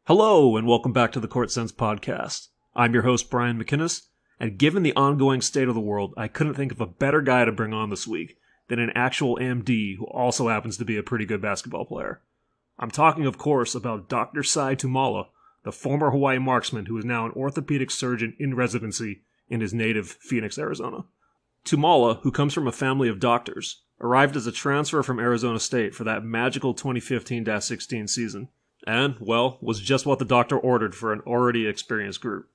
Hello, and welcome back to the Court Sense podcast. I'm your host, Brian McInnes, and given the ongoing state of the world, I couldn't think of a better guy to bring on this week than an actual MD who also happens to be a pretty good basketball player. I'm talking, of course, about Dr. Sai Tummala, the former Hawaii marksman who is now an orthopedic surgeon in residency in his native Phoenix, Arizona. Tummala, who comes from a family of doctors, arrived as a transfer from Arizona State for that magical 2015-16 season. And, well, was just what the doctor ordered for an already experienced group.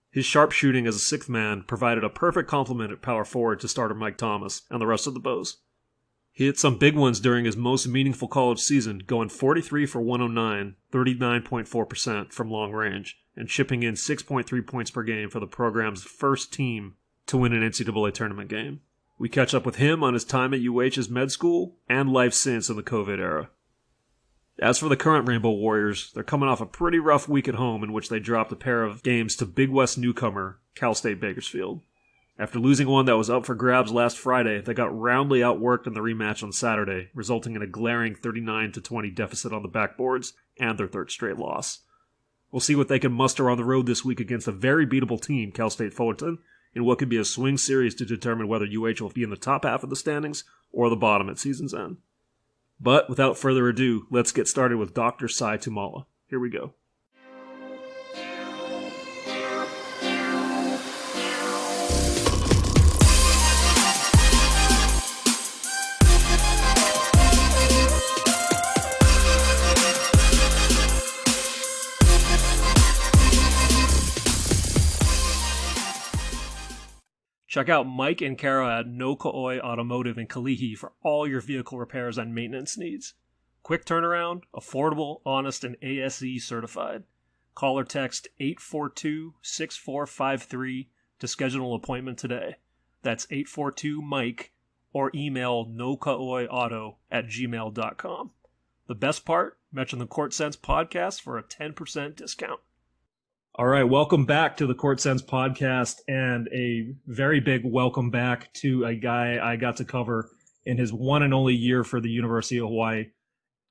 His sharpshooting as a sixth man provided a perfect complement at power forward to starter Mike Thomas and the rest of the Bows. He hit some big ones during his most meaningful college season, going 43 for 109, 39.4% from long range, and chipping in 6.3 points per game for the program's first team to win an NCAA tournament game. We catch up with him on his time at UH's med school and life since in the COVID era. As for the current Rainbow Warriors, they're coming off a pretty rough week at home in which they dropped a pair of games to Big West newcomer Cal State Bakersfield. After losing one that was up for grabs last Friday, they got roundly outworked in the rematch on Saturday, resulting in a glaring 39-20 deficit on the backboards and their third straight loss. We'll see what they can muster on the road this week against a very beatable team, Cal State Fullerton, in what could be a swing series to determine whether UH will be in the top half of the standings or the bottom at season's end. But without further ado, let's get started with Dr. Sai Tummala. Here we go. Check out Mike and Kara at No Ka'oi Automotive in Kalihi for all your vehicle repairs and maintenance needs. Quick turnaround, affordable, honest, and ASE certified. Call or text 842-6453 to schedule an appointment today. That's 842-MIKE or email nokaoiauto@gmail.com. The best part? Mention the Court Sense podcast for a 10% discount. All right, welcome back to the Court Sense podcast, and a very big welcome back to a guy I got to cover in his one and only year for the University of Hawaii,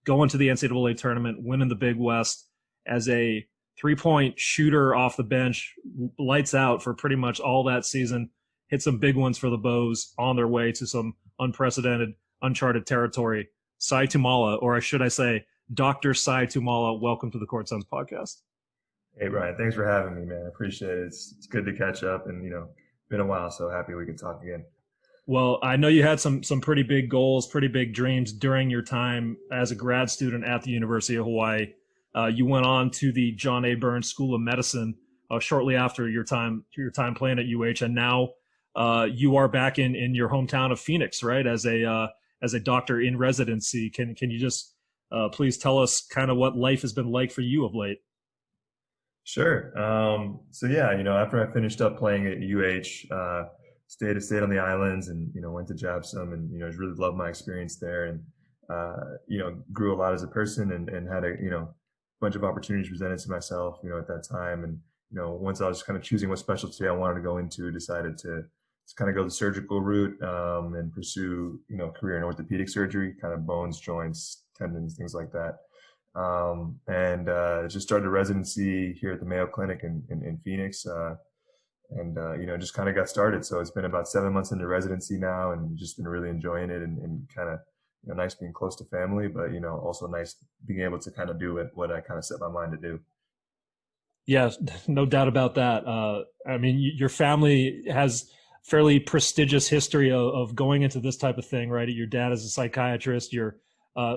going to the NCAA tournament, winning the Big West as a three-point shooter off the bench, lights out for pretty much all that season, hit some big ones for the Bows on their way to some unprecedented, uncharted territory. Sai Tummala, or should I say, Dr. Sai Tummala, welcome to the Court Sense podcast. Hey, Brian, thanks for having me, man. I appreciate it. It's good to catch up, and, been a while, so happy we can talk again. Well, I know you had some pretty big goals, pretty big dreams during your time as a grad student at the University of Hawaii. You went on to the John A. Burns School of Medicine shortly after your time playing at UH, and now you are back in your hometown of Phoenix, right? As a doctor in residency. Can you just please tell us kind of what life has been like for you of late? Sure. After I finished up playing at UH, stayed on the islands and, went to Jabsum and, just really loved my experience there and, grew a lot as a person and had a, bunch of opportunities presented to myself, at that time. And, once I was kind of choosing what specialty I wanted to go into, decided to kind of go the surgical route, and pursue, career in orthopedic surgery, kind of bones, joints, tendons, things like that. Just started a residency here at the Mayo Clinic in Phoenix, just kind of got started. So it's been about 7 months into residency now, and just been really enjoying it and kind of, nice being close to family, but, also nice being able to kind of do what I kind of set my mind to do. Yeah, no doubt about that. Your family has fairly prestigious history of going into this type of thing, right? Your dad is a psychiatrist, your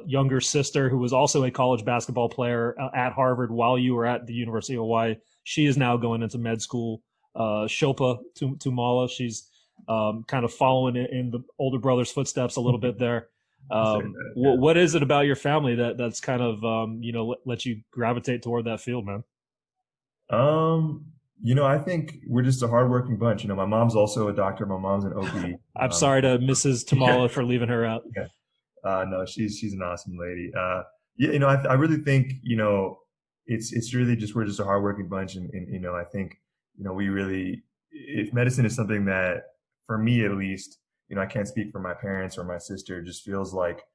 younger sister, who was also a college basketball player at Harvard while you were at the University of Hawaii. She is now going into med school. Shilpa Tummala, she's kind of following in the older brother's footsteps a little bit there. What is it about your family that's kind of, let you gravitate toward that field, man? I think we're just a hardworking bunch. My mom's also a doctor. My mom's an OB. I'm sorry to Mrs. Tummala for leaving her out. Yeah. No, she's an awesome lady. I really think, it's really just, we're just a hardworking bunch. And I think, we really, if medicine is something that, for me at least, I can't speak for my parents or my sister, it just feels like,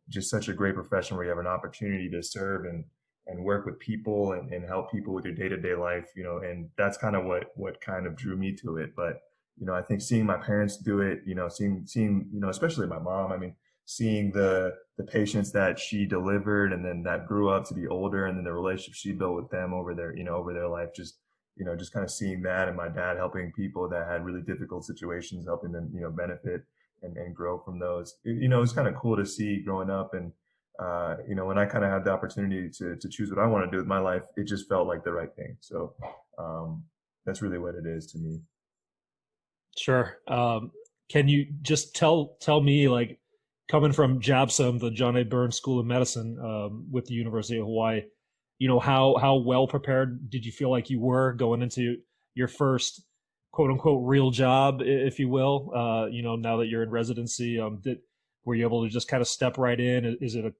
just such a great profession where you have an opportunity to serve and and work with people and help people with your day-to-day life, and that's kind of what kind of drew me to it. But, I think seeing my parents do it, seeing, especially my mom, I mean, seeing the patients that she delivered and then that grew up to be older, and then the relationship she built with them over their life, just kind of seeing that, and my dad helping people that had really difficult situations, helping them, benefit and grow from those. It was kind of cool to see growing up. And, when I kind of had the opportunity to choose what I want to do with my life, it just felt like the right thing. So that's really what it is to me. Sure. Can you just tell me, like, coming from JABSOM, the John A. Burns School of Medicine, with the University of Hawaii, how well prepared did you feel like you were going into your first quote unquote real job, if you will? Now that you're in residency, were you able to just kind of step right in? Is it a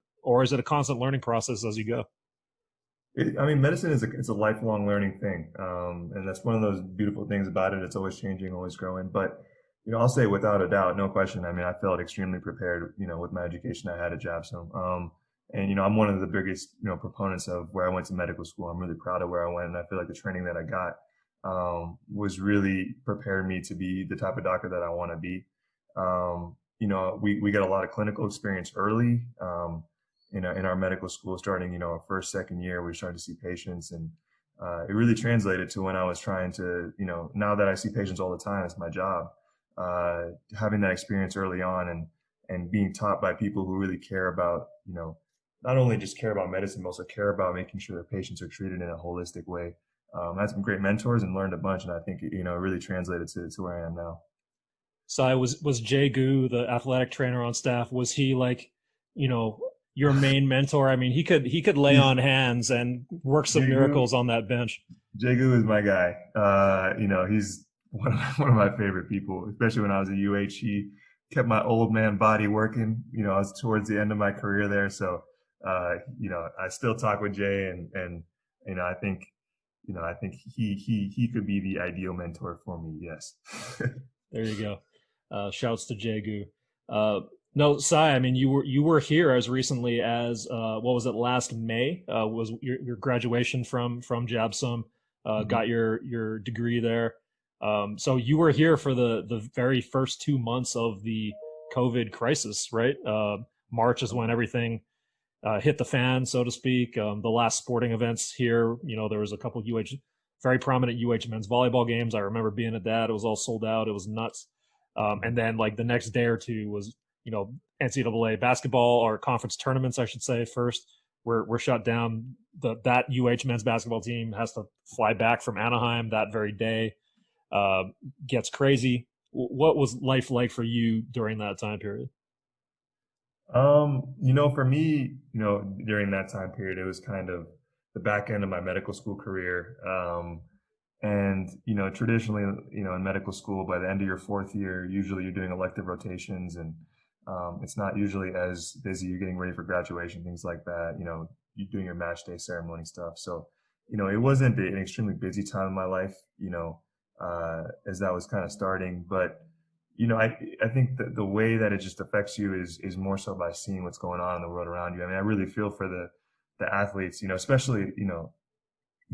constant learning process as you go? Medicine it's a lifelong learning thing, and that's one of those beautiful things about it. It's always changing, always growing. But I'll say without a doubt, no question. I mean, I felt extremely prepared, with my education I had at JABSOM. And I'm one of the biggest proponents of where I went to medical school. I'm really proud of where I went, and I feel like the training that I got was really prepared me to be the type of doctor that I want to be. We got a lot of clinical experience early. In our medical school, starting, our first, second year, we started to see patients, and it really translated to when I was trying to, now that I see patients all the time, it's my job, having that experience early on and being taught by people who really care about, not only just care about medicine, but also care about making sure that patients are treated in a holistic way. I had some great mentors and learned a bunch, and I think, it really translated to where I am now. So was Jay Gu, the athletic trainer on staff, was he like, your main mentor? I mean, he could lay on hands and work some miracles on that bench. Jagu is my guy. He's one of my favorite people, especially when I was at UH. He kept my old man body working. I was towards the end of my career there. So, I still talk with Jay, and I think he could be the ideal mentor for me. Yes. There you go. Shouts to Jagu. No, Sai, I mean, you were here as recently as what was it, last May? Was your graduation from JABSOM? Got your degree there. So you were here for the very first 2 months of the COVID crisis, right? March is when everything hit the fan, so to speak. The last sporting events here, there was a couple of very prominent UH men's volleyball games. I remember being at that. It was all sold out. It was nuts. And then like the next day or two was, NCAA basketball, or conference tournaments, I should say, first were shut down. That UH men's basketball team has to fly back from Anaheim that very day. Gets crazy. What was life like for you during that time period? For me, during that time period, it was kind of the back end of my medical school career. And, traditionally, in medical school, by the end of your fourth year, usually you're doing elective rotations, and it's not usually as busy. You're getting ready for graduation, things like that. You're doing your match day ceremony stuff. So, it wasn't an extremely busy time in my life, as that was kind of starting. But, I think that the way that it just affects you is more so by seeing what's going on in the world around you. I mean, I really feel for the athletes, especially,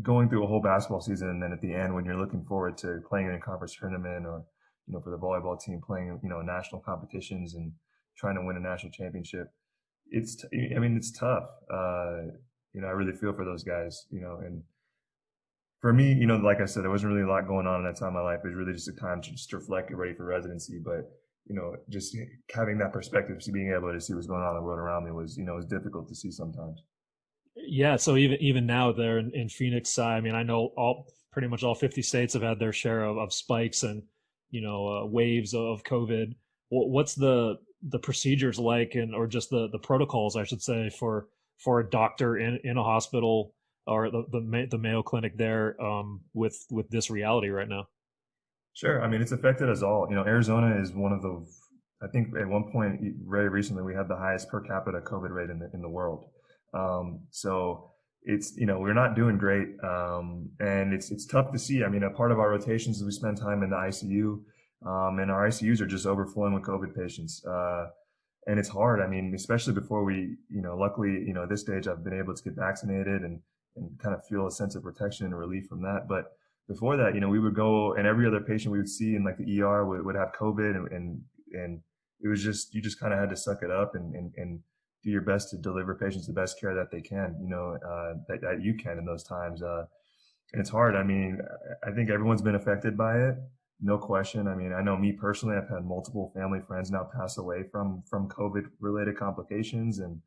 going through a whole basketball season, and then at the end when you're looking forward to playing in a conference tournament, or for the volleyball team playing national competitions and trying to win a national championship, it's tough. I really feel for those guys, and for me, like I said, there wasn't really a lot going on in that time of my life. It was really just a time to just reflect, get ready for residency. But just having that perspective, to being able to see what's going on in the world around me was was difficult to see sometimes. Yeah, so even now there in Phoenix, I mean, I know pretty much all 50 states have had their share of spikes and waves of COVID. What's the procedures like, or just the protocols, I should say, for a doctor in a hospital, or the Mayo Clinic there, with this reality right now? Sure. I mean, it's affected us all. Arizona is one of I think at one point very recently we had the highest per capita COVID rate in the world. So it's, we're not doing great. And it's tough to see. I mean, a part of our rotations is we spend time in the ICU, and our ICUs are just overflowing with COVID patients. and it's hard. I mean, especially before we, luckily, at this stage, I've been able to get vaccinated and kind of feel a sense of protection and relief from that. But before that, we would go, and every other patient we would see in like the ER would have COVID, and it was just, you just kind of had to suck it up and do your best to deliver patients the best care that they can, that you can in those times. And it's hard. I mean, I think everyone's been affected by it. No question. I mean, I know me personally, I've had multiple family friends now pass away from COVID related complications. And,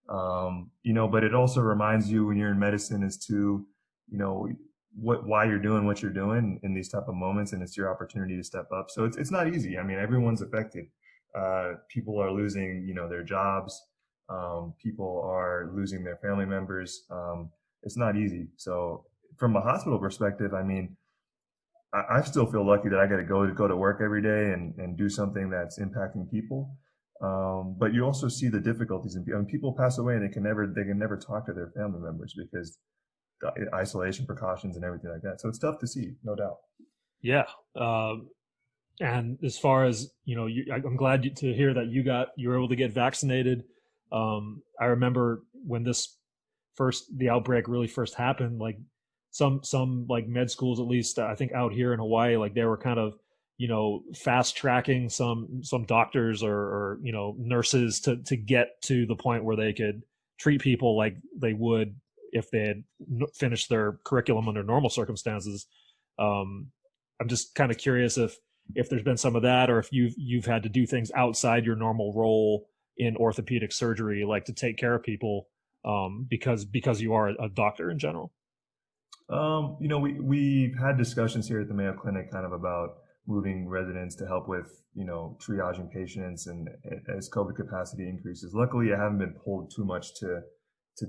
but it also reminds you when you're in medicine as to, why you're doing what you're doing in these type of moments. And it's your opportunity to step up. So it's not easy. I mean, everyone's affected. People are losing, their jobs. People are losing their family members. It's not easy. So from a hospital perspective, I mean, I still feel lucky that I got to go to work every day and do something that's impacting people. But you also see the difficulties in people pass away and they can never talk to their family members because the isolation precautions and everything like that. So it's tough to see, no doubt. Yeah. And as far as, I'm glad to hear that you were able to get vaccinated. I remember when the outbreak really first happened, like some like med schools, at least I think out here in Hawaii, like they were kind of, fast tracking some doctors or nurses to get to the point where they could treat people like they would if they had finished their curriculum under normal circumstances. I'm just kind of curious if there's been some of that, or if you've had to do things outside your normal role in orthopedic surgery, like to take care of people, because you are a doctor in general. We've had discussions here at the Mayo Clinic kind of about moving residents to help with, triaging patients and as COVID capacity increases. Luckily, I haven't been pulled too much to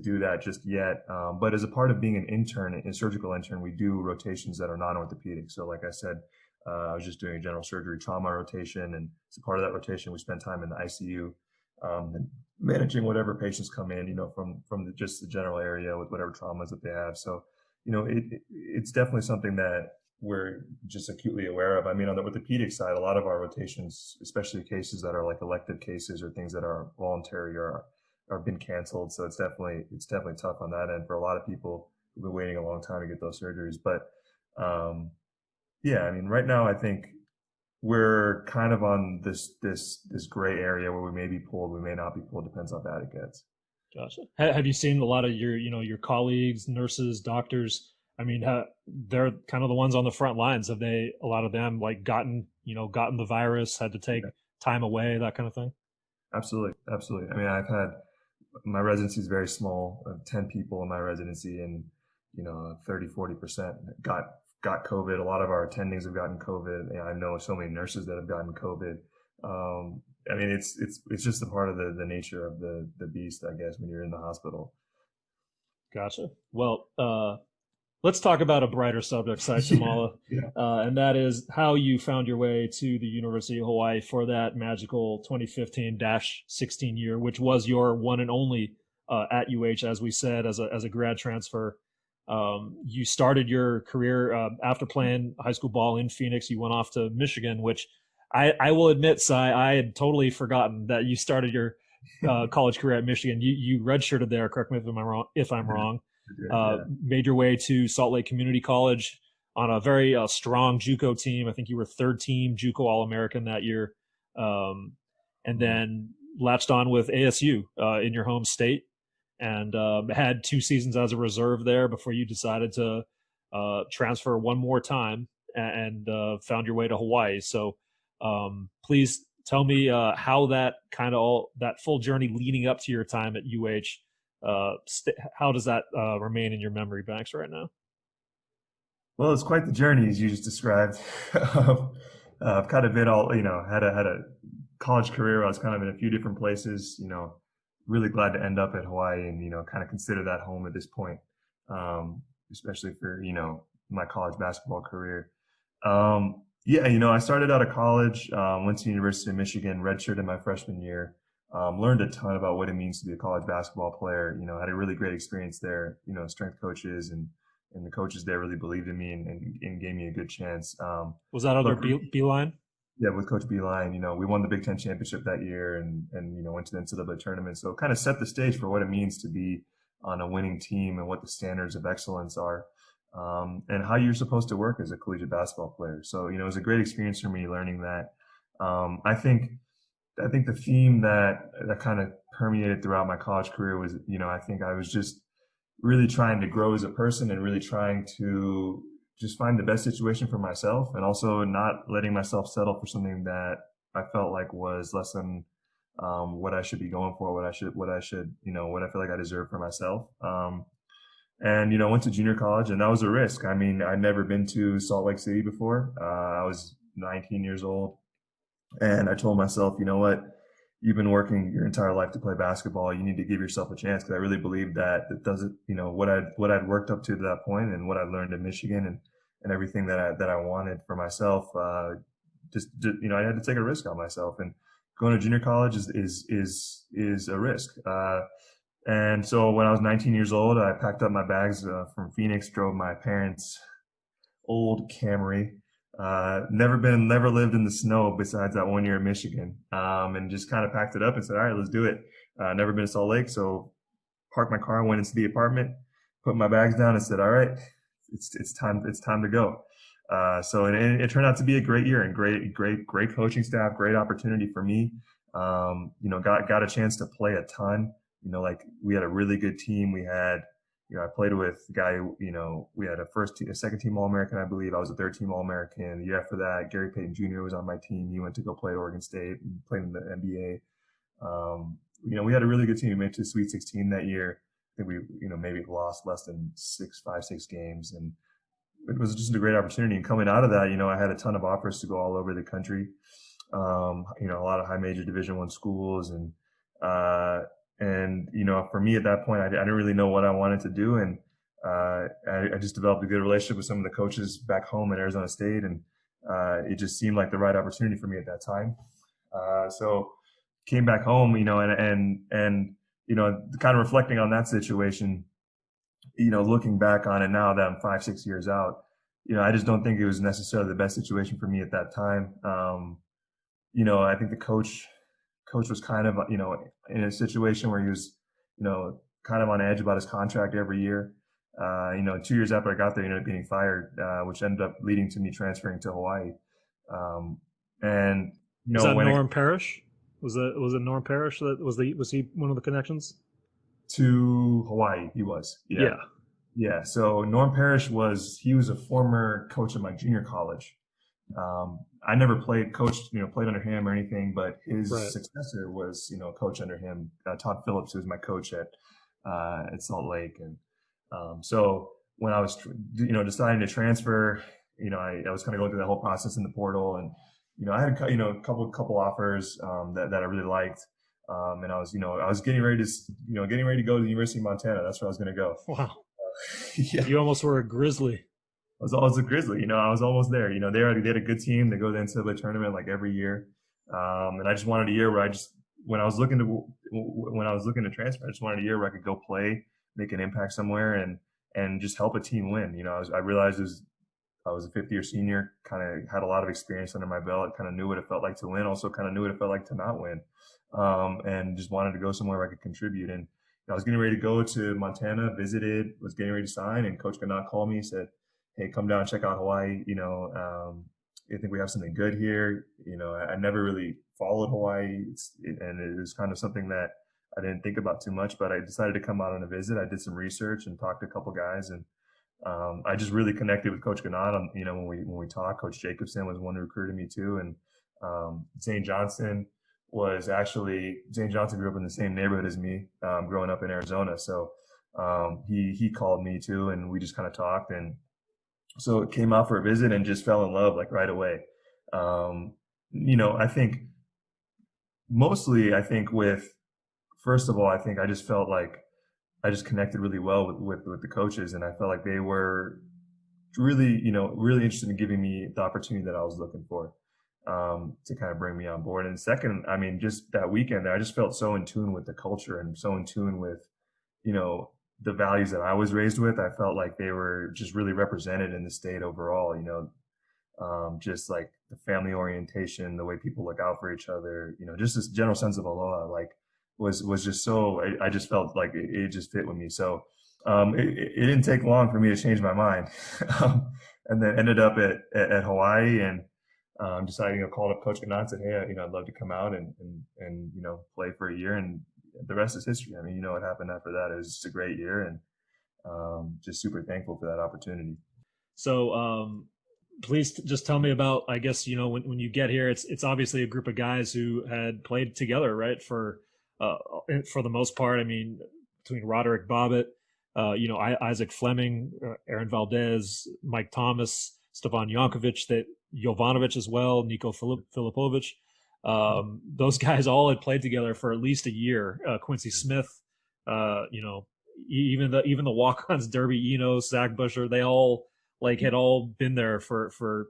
do that just yet. But as a part of being an intern, a surgical intern, we do rotations that are non-orthopedic. So like I said, I was just doing a general surgery trauma rotation, and as a part of that rotation, we spend time in the ICU, and managing whatever patients come in, from just the general area with whatever traumas that they have. So, it's definitely something that we're just acutely aware of. I mean, on the orthopedic side, a lot of our rotations, especially cases that are like elective cases or things that are voluntary or been canceled. So it's definitely tough on that end for a lot of people who've been waiting a long time to get those surgeries. But yeah, I mean, right now I think we're kind of on this gray area where we may be pulled, we may not be pulled, depends how bad it gets. Gotcha. Have you seen a lot of your colleagues, nurses, doctors? I mean, they're kind of the ones on the front lines. Have a lot of them like gotten the virus, had to take time away, that kind of thing? Absolutely. I mean, my residency is very small, 10 people in my residency, and 30-40% got COVID. A lot of our attendings have gotten COVID. And I know so many nurses that have gotten COVID. I mean, it's just a part of the nature of the beast, I guess, when you're in the hospital. Gotcha. Well, let's talk about a brighter subject, Sai Tummala, and that is how you found your way to the University of Hawaii for that magical 2015-16 year, which was your one and only at UH, as we said, as a grad transfer. You started your career after playing high school ball in Phoenix. You went off to Michigan, which I will admit, Sai, I had totally forgotten that you started your college career at Michigan. You redshirted there. Correct me if I'm wrong. Made your way to Salt Lake Community College on a very strong JUCO team. I think you were third team JUCO All-American that year, and then latched on with ASU in your home state, and had 2 seasons as a reserve there before you decided to transfer one more time and found your way to Hawaii. So please tell me how that that full journey leading up to your time at UH, how does that remain in your memory banks right now? Well, it's quite the journey, as you just described. I've kind of been had a college career where I was kind of in a few different places, really glad to end up at Hawaii and, kind of consider that home at this point, especially for, my college basketball career. I started out of college, went to the University of Michigan, redshirted my freshman year, learned a ton about what it means to be a college basketball player, had a really great experience there, strength coaches and the coaches there really believed in me and gave me a good chance. Was that under Beeline? Yeah, with Coach Beeline, we won the Big Ten championship that year, and went to the NCAA tournament. So it kind of set the stage for what it means to be on a winning team and what the standards of excellence are, and how you're supposed to work as a collegiate basketball player. So it was a great experience for me learning that. I think the theme that kind of permeated throughout my college career was, I think I was just really trying to grow as a person and really trying to just find the best situation for myself, and also not letting myself settle for something that I felt like was less than what I should be going for, what I what I feel like I deserve for myself. And went to junior college, and that was a risk. I mean, I'd never been to Salt Lake City before. I was 19 years old. And I told myself, you know what? You've been working your entire life to play basketball. You need to give yourself a chance, because I really believe that it doesn't, what I'd worked up to that point and what I learned in Michigan and everything that I wanted for myself. I had to take a risk on myself, and going to junior college is a risk. And so when I was 19 years old, I packed up my bags from Phoenix, drove my parents' old Camry. Never lived in the snow besides that 1 year in Michigan. And just kind of packed it up and said, all right, let's do it. Never been to Salt Lake. So parked my car, went into the apartment, put my bags down and said, all right, it's time to go. So it turned out to be a great year, and great coaching staff, great opportunity for me. Got a chance to play a ton. Like we had a really good team. We had, I played with a guy, we had a second team All-American, I believe. I was a third team All-American. The year after that, Gary Payton Jr. was on my team. He went to go play at Oregon State and played in the NBA. We had a really good team. We made it to the Sweet 16 that year. I think we, maybe lost less than 6 games. And it was just a great opportunity. And coming out of that, I had a ton of offers to go all over the country. A lot of high major Division I schools. And for me at that point, I didn't really know what I wanted to do. And I just developed a good relationship with some of the coaches back home at Arizona State. And it just seemed like the right opportunity for me at that time. So came back home, and kind of reflecting on that situation, looking back on it now that I'm 5-6 years out, I just don't think it was necessarily the best situation for me at that time. I think the coach was kind of, in a situation where he was, kind of on edge about his contract every year. 2 years after I got there, he ended up getting fired, which ended up leading to me transferring to Hawaii. Was that Norm Parrish? Was it Norm Parrish that was he one of the connections? To Hawaii, he was. Yeah. Yeah. So Norm Parrish was a former coach at my junior college. I never played under him or anything, but his successor was, coach under him, Todd Phillips, who was my coach at Salt Lake. And so when I was, deciding to transfer, I was kind of going through that whole process in the portal, and I had a couple offers that I really liked, and I was getting ready to go to the University of Montana. That's where I was going to go. Wow. Yeah. You almost were a Grizzly. I was always a Grizzly. I was almost there. They had a good team. They go to the NCAA tournament like every year, and I just wanted a year where when I was looking to transfer, I just wanted a year where I could go play, make an impact somewhere, and just help a team win. I realized I was a fifth-year senior, kind of had a lot of experience under my belt, kind of knew what it felt like to win, also kind of knew what it felt like to not win, and just wanted to go somewhere where I could contribute. And I was getting ready to go to Montana, visited, was getting ready to sign, and Coach Ganot called me, said, hey, come down and check out Hawaii. I think we have something good here. I never really followed Hawaii, and it was kind of something that I didn't think about too much, but I decided to come out on a visit. I did some research and talked to a couple guys, and I just really connected with Coach Ganot. When we talked, Coach Jacobson was one who recruited me too, and Zane Johnson grew up in the same neighborhood as me, growing up in Arizona. So he called me too, and we just kind of talked, and so came out for a visit and just fell in love like right away. I think mostly, first of all, I think I just felt like I just connected really well with the coaches, and I felt like they were really interested in giving me the opportunity that I was looking for, to kind of bring me on board. And second, just that weekend there, I just felt so in tune with the culture and so in tune with, the values that I was raised with. I felt like they were just really represented in the state overall. just like the family orientation, the way people look out for each other, just this general sense of aloha, like was just so, I just felt like it just fit with me. So it didn't take long for me to change my mind. And then ended up at Hawaii and decided, called up Coach Ganat and said, hey, I'd love to come out and play for a year. And the rest is history. I mean, what happened after that. It was just a great year and just super thankful for that opportunity. So please just tell me about, I guess, when you get here, it's obviously a group of guys who had played together, right? For the most part, I mean, between Roderick Bobbitt, Isaac Fleming, Aaron Valdez, Mike Thomas, Stefan Jovanovic as well, Nico Filipovic. Those guys all had played together for at least a year. Quincy Smith, even the walk-ons, Derby Enos, Zach Busher, they all had all been there for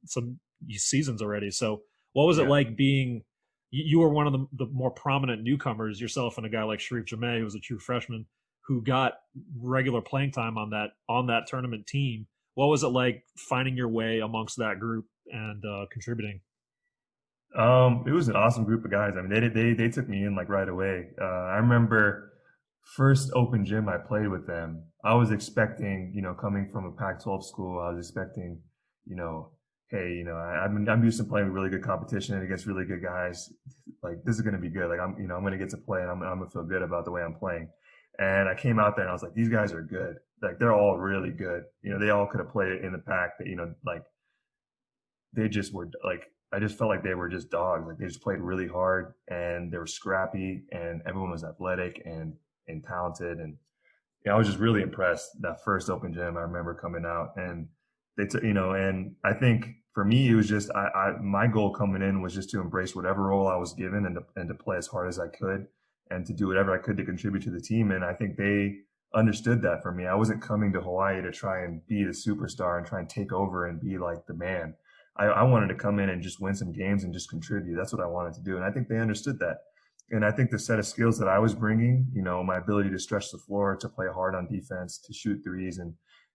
some seasons already. So what was it like being? You were one of the more prominent newcomers, yourself and a guy like Sharif Jameh, who was a true freshman, who got regular playing time on that tournament team. What was it like finding your way amongst that group and contributing? It was an awesome group of guys. I mean, they took me in like right away. I remember first open gym I played with them. I was expecting, coming from a Pac-12 school, I was expecting, hey, I'm used to playing with really good competition against really good guys. Like this is going to be good. Like I'm going to get to play and I'm going to feel good about the way I'm playing. And I came out there and I was like, these guys are good. Like they're all really good. They all could have played in the pack. That like they just were like, I just felt like they were just dogs. Like they just played really hard and they were scrappy and everyone was athletic and talented. And I was just really impressed that first open gym. I remember coming out and they took, and I think for me, it was just, my goal coming in was just to embrace whatever role I was given and to play as hard as I could and to do whatever I could to contribute to the team. And I think they understood that for me. I wasn't coming to Hawaii to try and be the superstar and try and take over and be like the man. I wanted to come in and just win some games and just contribute. That's what I wanted to do. And I think they understood that. And I think the set of skills that I was bringing, my ability to stretch the floor, to play hard on defense, to shoot threes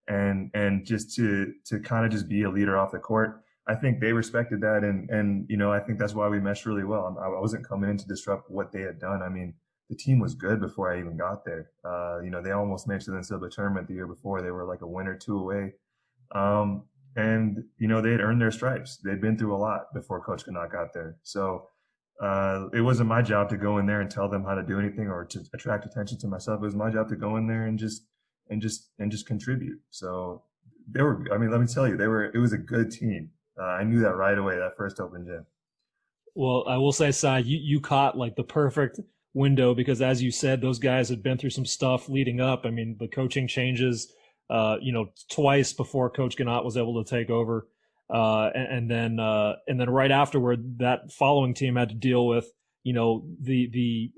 and just to kind of just be a leader off the court. I think they respected that. And I think that's why we meshed really well. I wasn't coming in to disrupt what they had done. I mean, the team was good before I even got there. They almost made it to the NCAA tournament the year before. They were like a win or two away. And they had earned their stripes. They'd been through a lot before Coach Ganat got there. So it wasn't my job to go in there and tell them how to do anything or to attract attention to myself. It was my job to go in there and just contribute. So they were, I mean, let me tell you, it was a good team. I knew that right away, that first open gym. Well, I will say, Sai, you caught like the perfect window because as you said, those guys had been through some stuff leading up. I mean, the coaching changes, twice before Coach Ganat was able to take over. And then right afterward, that following team had to deal with, the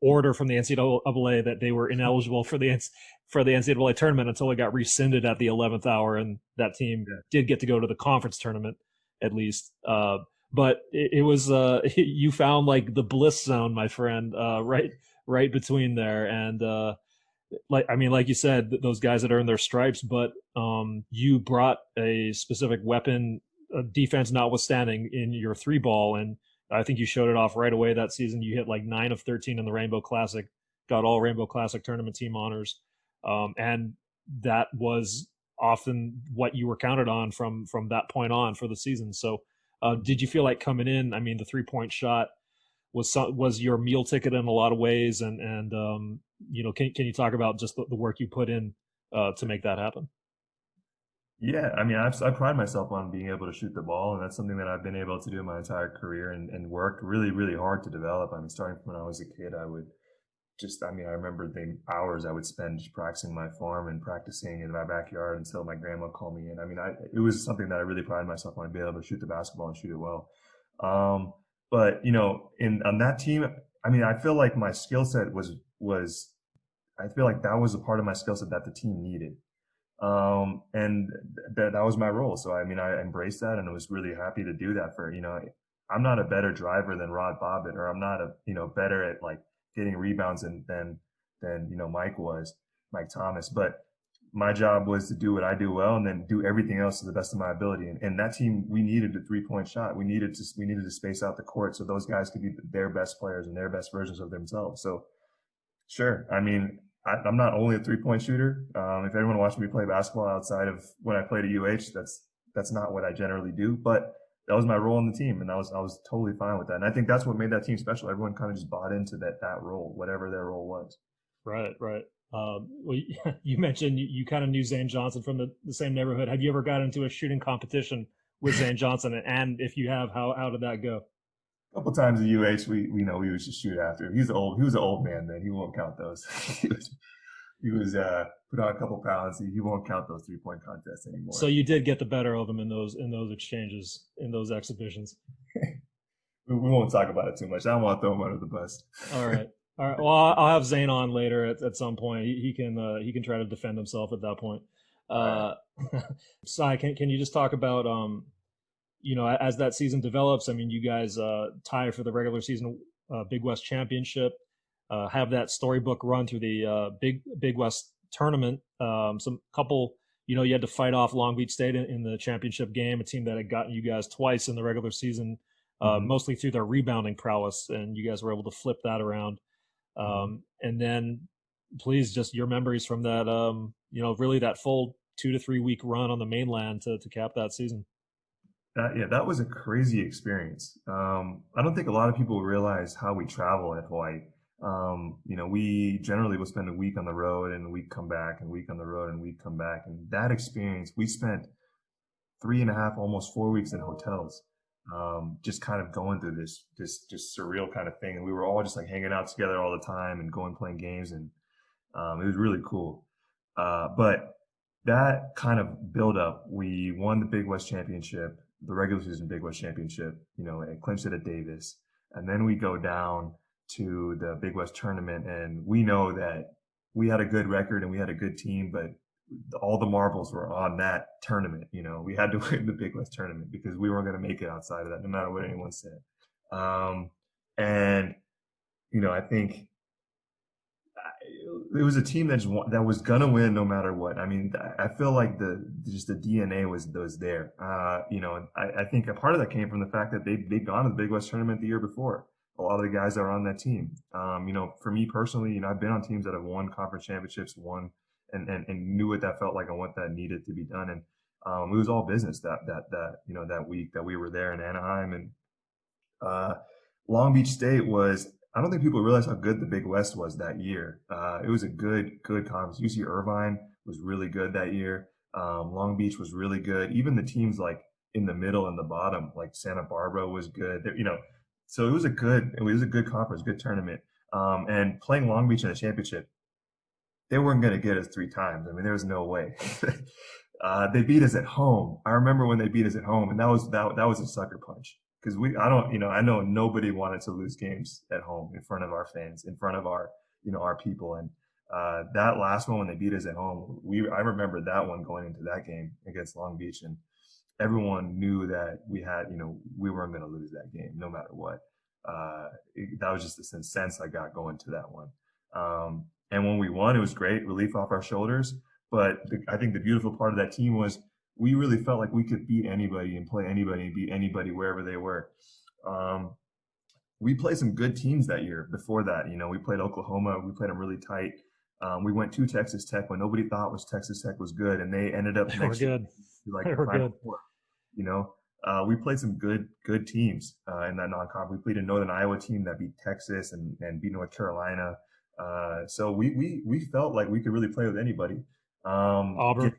order from the NCAA that they were ineligible for the NCAA tournament until it got rescinded at the 11th hour, and that team did get to go to the conference tournament at least. But it was you found like the bliss zone, my friend, right between there, and like you said, those guys had earned their stripes, but you brought a specific weapon, defense notwithstanding, in your three ball, and I think you showed it off right away that season. You hit like 9 of 13 in the Rainbow Classic, got all Rainbow Classic tournament team honors, and that was often what you were counted on from that point on for the season. So did you feel like coming in, I mean, the 3-point shot was your meal ticket in a lot of ways, and can you talk about just the work you put in to make that happen? Yeah, I mean, I pride myself on being able to shoot the ball, and that's something that I've been able to do my entire career and worked really, really hard to develop. I mean, starting from when I was a kid, I remember the hours I would spend just practicing my form and practicing in my backyard until my grandma called me in. I mean, it was something that I really prided myself on, being able to shoot the basketball and shoot it well. But on that team, I mean, I feel like my skill set I feel like that was a part of my skill set that the team needed. And that was my role. So, I mean, I embraced that and I was really happy to do that I'm not a better driver than Rod Bobbitt, or I'm not better at like getting rebounds than Mike Thomas. But my job was to do what I do well and then do everything else to the best of my ability. And that team, we needed a 3-point shot. We needed to space out the court so those guys could be their best players and their best versions of themselves. So sure. I mean, I'm not only a 3-point shooter. If anyone watched me play basketball outside of when I played at UH, that's not what I generally do. But that was my role on the team, and I was totally fine with that. And I think that's what made that team special. Everyone kind of just bought into that role, whatever their role was. Right, right. Well, you mentioned you kind of knew Zane Johnson from the same neighborhood. Have you ever got into a shooting competition with Zane Johnson? And if you have, how did that go? A couple times at UH, we know we used to shoot after him. He was an old man then. He won't count those. he was put on a couple pounds. He won't count those 3-point contests anymore. So you did get the better of him in those exchanges, in those exhibitions. We won't talk about it too much. I don't want to throw him under the bus. All right. All right. Well, I'll have Zane on later at some point. He can try to defend himself at that point. Sai, can you just talk about as that season develops? I mean, you guys tie for the regular season Big West Championship, have that storybook run through the Big West tournament. You had to fight off Long Beach State in the championship game, a team that had gotten you guys twice in the regular season, mostly through their rebounding prowess, and you guys were able to flip that around. And then please, just your memories from that, really that full 2 to 3 week run on the mainland to cap that season. That was a crazy experience. I don't think a lot of people realize how we travel at Hawaii. We generally will spend a week on the road and a week come back, and a week on the road and a week come back. And that experience, we spent 3.5, almost 4 weeks in hotels. Just kind of going through this just surreal kind of thing. And we were all just like hanging out together all the time and going playing games. And it was really cool. But that kind of build up, we won the Big West Championship, the regular season Big West Championship, and clinched it at Davis. And then we go down to the Big West tournament, and we know that we had a good record and we had a good team, but all the marbles were on that tournament. We had to win the Big West tournament because we weren't going to make it outside of that, no matter what anyone said. I think it was a team that was going to win no matter what. I mean, I feel like the DNA was there. I think a part of that came from the fact that they'd gone to the Big West tournament the year before. A lot of the guys that are on that team. For me personally, I've been on teams that have won conference championships, and knew what that felt like and what that needed to be done. And it was all business that week that we were there in Anaheim. And Long Beach State was, I don't think people realize how good the Big West was that year. It was a good conference. UC Irvine was really good that year. Long Beach was really good. Even the teams like in the middle and the bottom, like Santa Barbara was good. So it was a good conference, good tournament. And playing Long Beach in the championship, they weren't going to get us 3 times. I mean, there was no way. They beat us at home. I remember when they beat us at home, and that was a sucker punch because I know nobody wanted to lose games at home in front of our fans, in front of our people. And that last one when they beat us at home, I remember that one going into that game against Long Beach, and everyone knew that we weren't going to lose that game no matter what. That was just the sense I got going to that one. And when we won, it was great, relief off our shoulders. But I think the beautiful part of that team was we really felt like we could beat anybody and play anybody and beat anybody wherever they were. We played some good teams that year. Before that, we played Oklahoma. We played them really tight. We went to Texas Tech when nobody thought Texas Tech was good, and they ended up next year like Final Four. We played some good teams in that non-conference. We played a Northern Iowa team that beat Texas and beat North Carolina. So we felt like we could really play with anybody. Auburn,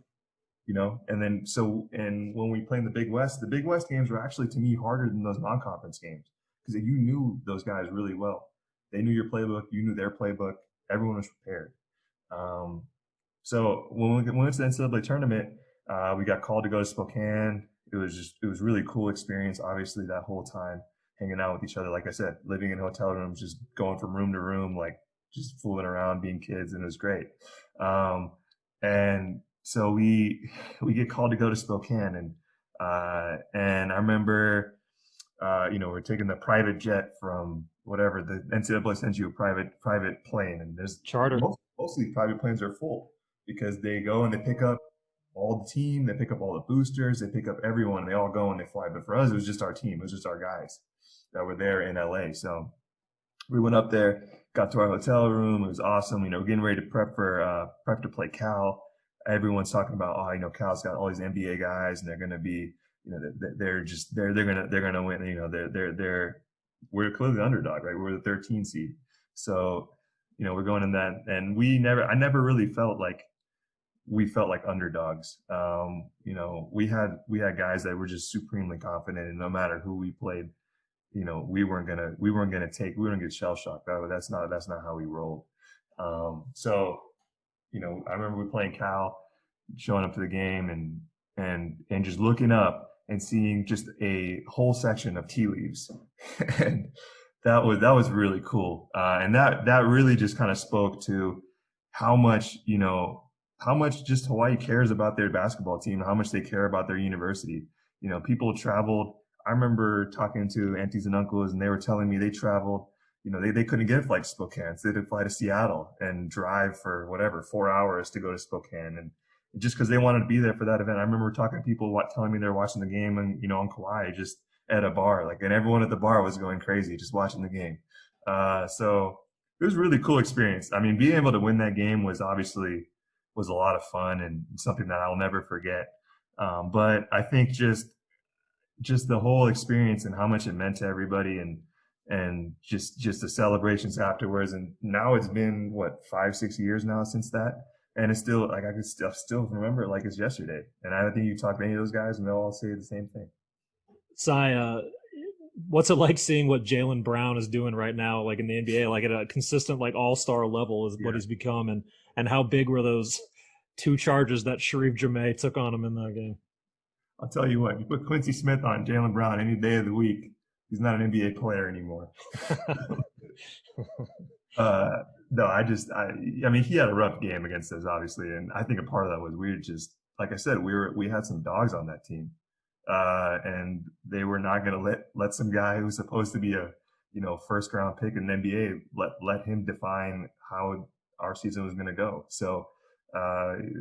and when we played in the Big West games were actually to me harder than those non-conference games because you knew those guys really well. They knew your playbook, you knew their playbook. Everyone was prepared. So when we went to the NCAA tournament, we got called to go to Spokane. It was really cool experience. Obviously, that whole time hanging out with each other, like I said, living in hotel rooms, just going from room to room, like just fooling around, being kids, and it was great. And so we get called to go to Spokane, and I remember, we're taking the private jet from whatever the NCAA sends you a private plane, and there's charter. Most of these private planes are full. because they go and they pick up all the team, they pick up all the boosters, they pick up everyone, and they all go and they fly. But for us, it was just our team, it was just our guys that were there in LA. So we went up there, got to our hotel room. It was awesome. Getting ready to prep to play Cal. Everyone's talking about, Cal's got all these NBA guys, and they're going to be, they're gonna win. We're clearly the underdog, right? We're the 13 seed. So, we're going in that, and I never really felt like we felt like underdogs. We had guys that were just supremely confident, and no matter who we played, we weren't gonna get shell shocked. That's not how we rolled. So, I remember we playing Cal, showing up to the game and just looking up and seeing just a whole section of tea leaves. And that was really cool. And that really just kind of spoke to how much just Hawaii cares about their basketball team, how much they care about their university. People traveled. I remember talking to aunties and uncles, and they were telling me they traveled. They couldn't get a flight to Spokane, so they had to fly to Seattle and drive for 4 hours to go to Spokane, and just because they wanted to be there for that event. I remember talking to people telling me they're watching the game and on Kauai, just at a bar, and everyone at the bar was going crazy just watching the game. So it was a really cool experience. I mean, being able to win that game was a lot of fun and something that I'll never forget. But I think just the whole experience and how much it meant to everybody, and just the celebrations afterwards. And now it's been 5-6 years now since that, and it's still I can still remember it like it's yesterday. And I don't think you talk to any of those guys and they'll all say the same thing. Sai, what's it like seeing what Jaylen Brown is doing right now, in the NBA, at a consistent all-star level is what he's become, and how big were those 2 charges that Sharif Jammeh took on him in that game? I'll tell you what, you put Quincy Smith on Jaylen Brown any day of the week, he's not an NBA player anymore. No, I mean, he had a rough game against us, obviously, and I think a part of that was like I said, we had some dogs on that team, and they were not going to let some guy who's supposed to be a first round pick in the NBA let him define how our season was going to go. So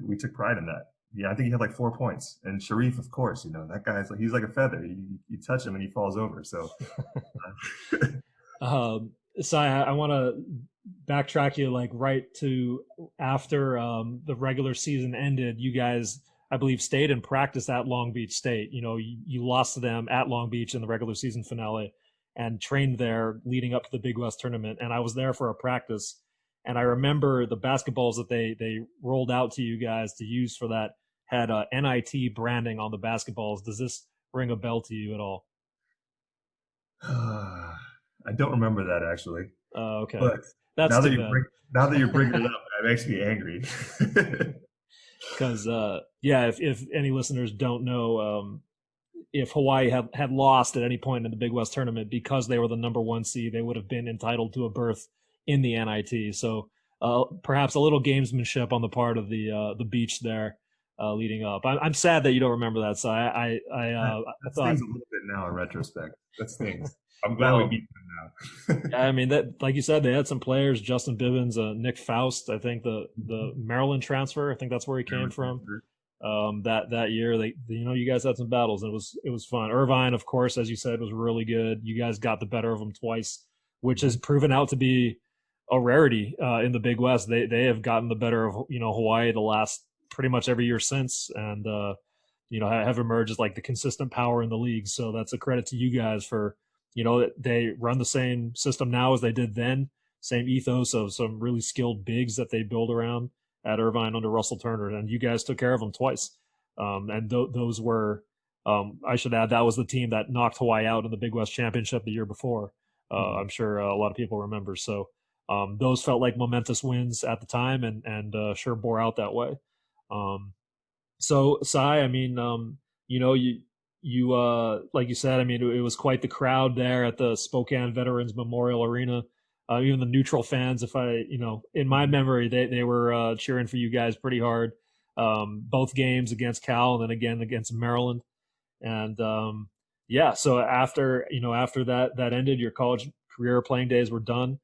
we took pride in that. Yeah, I think he had 4 points. And Sharif, of course, that guy's he's like a feather. You touch him and he falls over. So, Sai, I want to backtrack you right to after the regular season ended. You guys, I believe, stayed and practiced at Long Beach State. You lost to them at Long Beach in the regular season finale and trained there leading up to the Big West tournament. And I was there for a practice. And I remember the basketballs that they rolled out to you guys to use for that had NIT branding on the basketballs. Does this ring a bell to you at all? I don't remember that, actually. Okay. But That's now that you're bringing it up, it makes me angry. Because, if any listeners don't know, if Hawaii had lost at any point in the Big West tournament because they were the number 1 seed, they would have been entitled to a berth in the NIT. So perhaps a little gamesmanship on the part of the beach there leading up. I'm sad that you don't remember that. So I thought stings a little bit now in retrospect. That stings. I'm glad we beat them now. I mean, that, like you said, they had some players: Justin Bibbins, Nick Faust. I think the Maryland transfer. I think that's where he came from. That year, you guys had some battles, and it was fun. Irvine, of course, as you said, was really good. You guys got the better of them twice, which has proven out to be a rarity in the Big West. They have gotten the better of Hawaii the last pretty much every year since, and have emerged as the consistent power in the league. So that's a credit to you guys for they run the same system now as they did then, same ethos of some really skilled bigs that they build around at Irvine under Russell Turner, and you guys took care of them twice. And those were, I should add, that was the team that knocked Hawaii out in the Big West Championship the year before. I'm sure a lot of people remember. So those felt like momentous wins at the time, and sure bore out that way. So Sai, I mean, you like you said, I mean, it was quite the crowd there at the Spokane Veterans Memorial Arena. Even the neutral fans, in my memory, they were cheering for you guys pretty hard. Both games against Cal and then again against Maryland. And so after that ended, your college career playing days were done.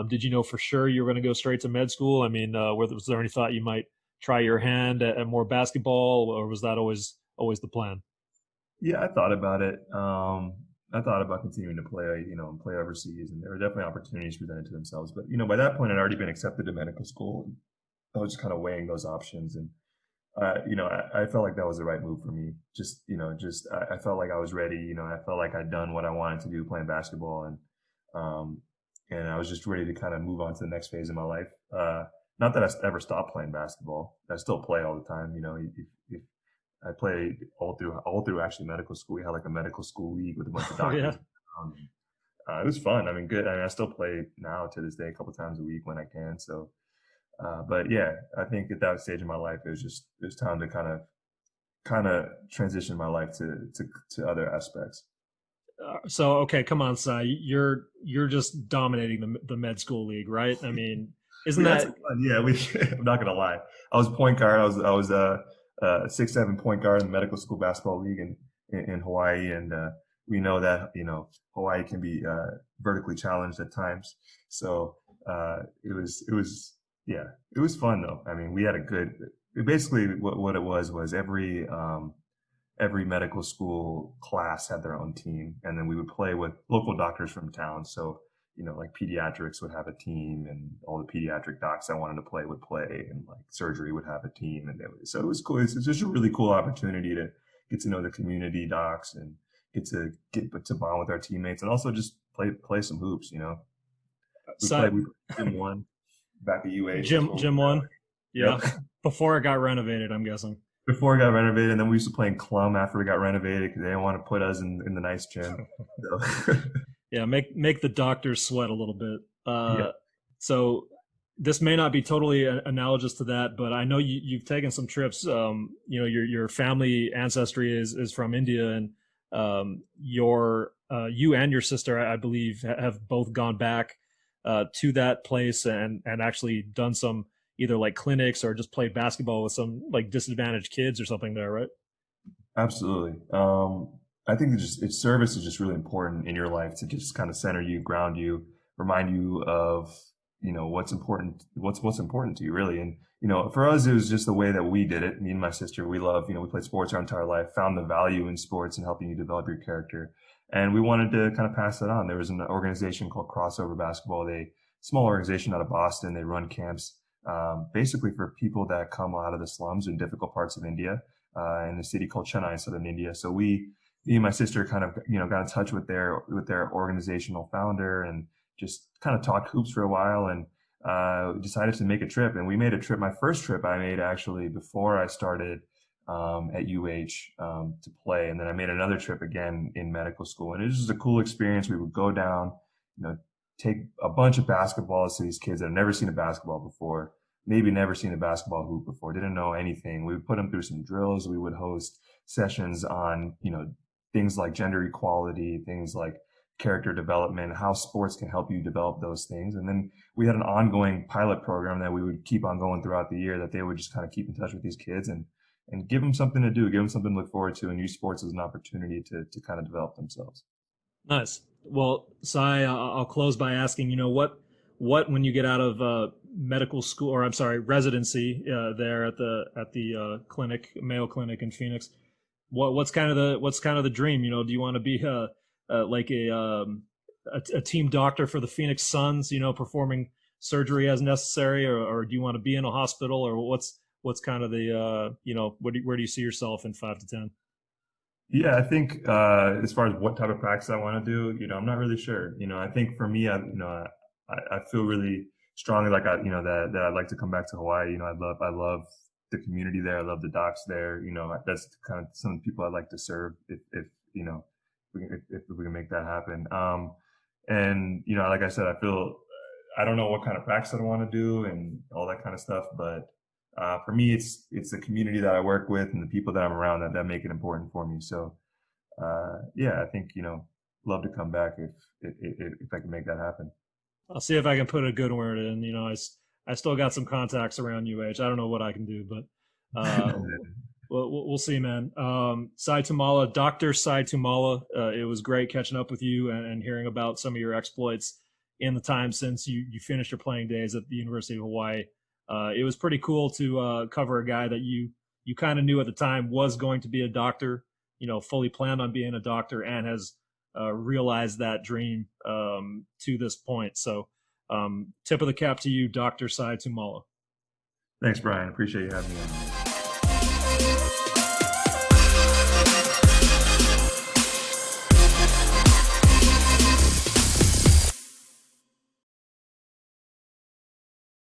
Did you know for sure you were going to go straight to med school? I mean, was there any thought you might try your hand at more basketball, or was that always the plan? Yeah, I thought about it. I thought about continuing to play, play overseas, and there were definitely opportunities presented to themselves. But by that point, I'd already been accepted to medical school. And I was just kind of weighing those options, and I felt like that was the right move for me. I felt like I was ready. I felt like I'd done what I wanted to do playing basketball, um, and I was just ready to kind of move on to the next phase of my life. Not that I ever stopped playing basketball. I still play all the time. If I played all through actually medical school. We had like a medical school league with a bunch of Oh doctors. yeah. Um, it was fun. I mean, good. I mean, I still play now to this day a couple times a week when I can. So, but yeah, I think at that stage in my life, it was time to kind of transition my life to other aspects. So okay, come on, Sai, you're just dominating the med school league, right? I mean, isn't We had some that fun. Yeah, we. I'm not gonna lie. I was point guard. I was a 6'7" point guard in the medical school basketball league in Hawaii, and we know that Hawaii can be vertically challenged at times. So yeah, it was fun though. I mean, we had a good. Basically, what it was every medical school class had their own team, and then we would play with local doctors from town. So like pediatrics would have a team, and all the pediatric docs I wanted to play would play, and like surgery would have a team, and so it was cool. It's just a really cool opportunity to get to know the community docs and get to bond with our teammates, and also just play some hoops. We Sai, played Gym One back at UH. That's Gym what one? Yeah, Yep. before it got renovated, I'm guessing. Before it got renovated, and then we used to play in Clum after it got renovated because they didn't want to put us in the nice gym. So Yeah, make the doctors sweat a little bit. yeah. So this may not be totally analogous to that, but I know you've taken some trips. Your family ancestry is from India, and you and your sister, I believe, have both gone back to that place and actually done some either like clinics or just played basketball with some like disadvantaged kids or something there, right? Absolutely. I think service is just really important in your life to just kind of center you, ground you, remind you of what's important to you really. And for us, it was just the way that we did it. Me and my sister, we love we played sports our entire life, found the value in sports and helping you develop your character, and we wanted to kind of pass that on. There was an organization called Crossover Basketball. Small organization out of Boston. They run camps basically for people that come out of the slums in difficult parts of India, in a city called Chennai in southern India. So me and my sister kind of, got in touch with their organizational founder and just kind of talked hoops for a while, and decided to make a trip. And we made a trip. My first trip I made actually before I started at UH to play, and then I made another trip again in medical school. And it was just a cool experience. We would go down, take a bunch of basketballs to these kids that have never seen a basketball before, maybe never seen a basketball hoop before, didn't know anything. We would put them through some drills. We would host sessions on, things like gender equality, things like character development, how sports can help you develop those things. And then we had an ongoing pilot program that we would keep on going throughout the year, that they would just kind of keep in touch with these kids and give them something to do, give them something to look forward to, and use sports as an opportunity to kind of develop themselves. Nice. Well, Sai, I'll close by asking, what when you get out of medical school, or I'm sorry, residency there at the clinic, Mayo Clinic in Phoenix, what's kind of the dream? Do you want to be like a team doctor for the Phoenix Suns, performing surgery as necessary, or do you want to be in a hospital, or what's kind of the where do you see yourself in 5 to 10? Yeah, I think as far as what type of practice I want to do, I'm not really sure. I think for me, I feel really strongly like that I'd like to come back to Hawaii. I love the community there. I love the docs there. That's kind of some of the people I'd like to serve if we can make that happen. And like I said, I don't know what kind of practice I want to do and all that kind of stuff, but for me, it's the community that I work with and the people that I'm around that make it important for me. So, yeah, I think, love to come back if I can make that happen. I'll see if I can put a good word in. I still got some contacts around UH. I don't know what I can do, but we'll see, man. Sai Tummala, Dr. Sai Tummala, it was great catching up with you and hearing about some of your exploits in the time since you finished your playing days at the University of Hawaii. it was pretty cool to cover a guy that you kind of knew at the time was going to be a doctor, fully planned on being a doctor, and has realized that dream to this point. So tip of the cap to you, Dr. Sai Tummala. Thanks, Brian. Appreciate you having me on.